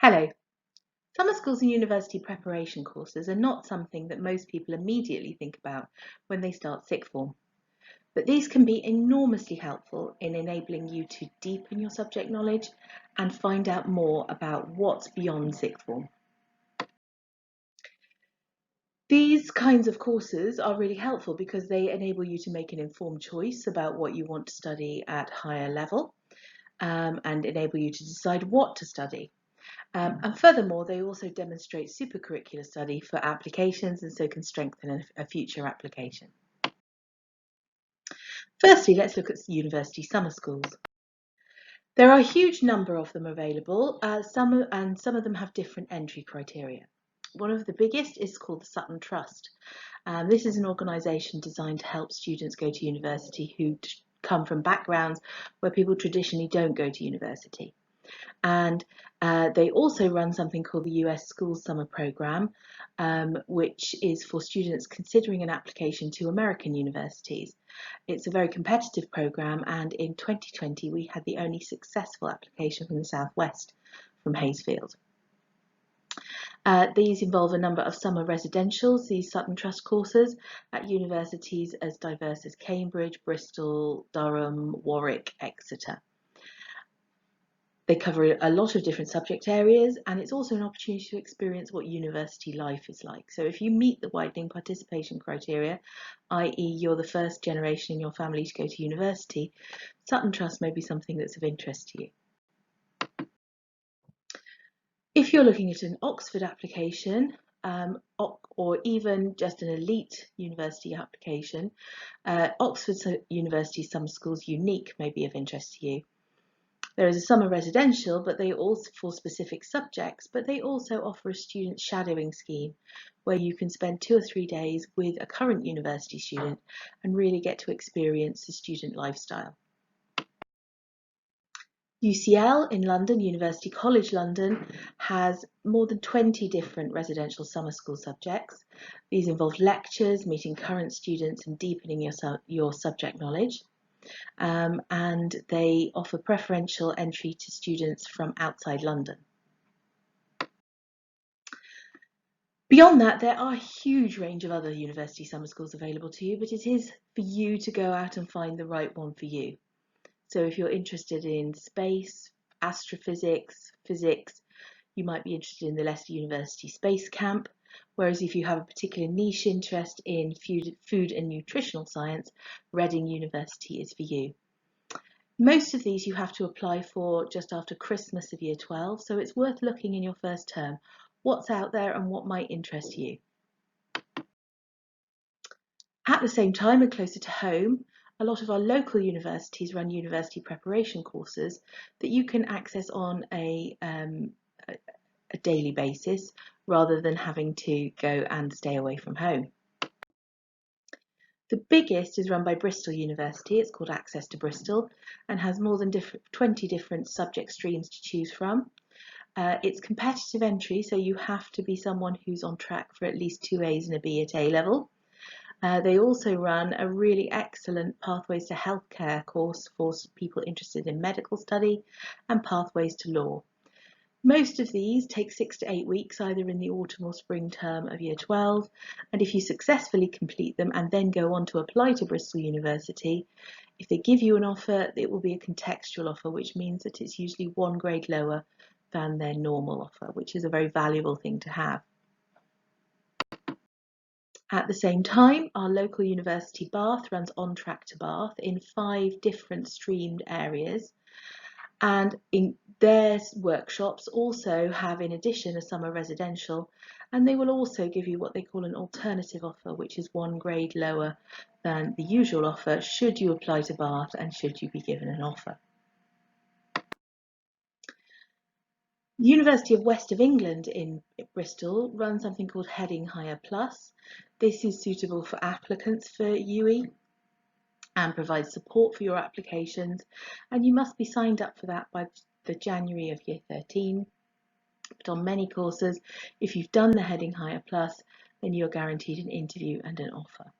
Hello. Summer schools and university preparation courses are not something that most people immediately think about when they start sixth form, but these can be enormously helpful in enabling you to deepen your subject knowledge and find out more about what's beyond sixth form. These kinds of courses are really helpful because they enable you to make an informed choice about what you want to study at higher level and enable you to decide what to study. And furthermore, they also demonstrate super-curricular study for applications and so can strengthen a future application. Firstly, let's look at university summer schools. There are a huge number of them available, some of them have different entry criteria. One of the biggest is called the Sutton Trust. This is an organisation designed to help students go to university who come from backgrounds where people traditionally don't go to university. And they also run something called the US School Summer Program, which is for students considering an application to American universities. It's a very competitive program, and in 2020 we had the only successful application from the Southwest, from Hayesfield. These involve a number of summer residentials, these Sutton Trust courses, at universities as diverse as Cambridge, Bristol, Durham, Warwick, Exeter. They cover a lot of different subject areas, and it's also an opportunity to experience what university life is like. So if you meet the widening participation criteria, i.e. you're the first generation in your family to go to university, Sutton Trust may be something that's of interest to you. If you're looking at an Oxford application, or even just an elite university application, Oxford University Summer Schools UNIQ may be of interest to you. There is a summer residential, but they also for specific subjects, but they also offer a student shadowing scheme where you can spend 2 or 3 days with a current university student and really get to experience the student lifestyle. UCL in London, University College London, has more than 20 different residential summer school subjects. These involve lectures, meeting current students and deepening your subject knowledge. And they offer preferential entry to students from outside London. Beyond that, there are a huge range of other university summer schools available to you, but it is for you to go out and find the right one for you. So if you're interested in space, astrophysics, physics, you might be interested in the Leicester University Space Camp, whereas if you have a particular niche interest in food and nutritional science, Reading University is for you. Most of these you have to apply for just after Christmas of year 12, so it's worth looking in your first term. What's out there and what might interest you? At the same time and closer to home, a lot of our local universities run university preparation courses that you can access on a daily basis rather than having to go and stay away from home. The biggest is run by Bristol University. It's called Access to Bristol and has more than 20 different subject streams to choose from. It's competitive entry, so you have to be someone who's on track for at least 2 A's and a B at A level. They also run a really excellent Pathways to Healthcare course for people interested in medical study and Pathways to Law. Most of these take 6 to 8 weeks, either in the autumn or spring term of year 12, and if you successfully complete them and then go on to apply to Bristol University, if they give you an offer, it will be a contextual offer, which means that it's usually 1 grade lower than their normal offer, which is a very valuable thing to have. At the same time, our local university Bath runs On Track to Bath in 5 different streamed areas. And in their workshops also have, in addition, a summer residential, and they will also give you what they call an alternative offer, which is 1 grade lower than the usual offer should you apply to Bath and should you be given an offer. The University of West of England in Bristol runs something called Heading Higher Plus. This is suitable for applicants for UE and provides support for your applications, and you must be signed up for that by the January of year 13. But on many courses, if you've done the Heading Higher Plus, then you're guaranteed an interview and an offer.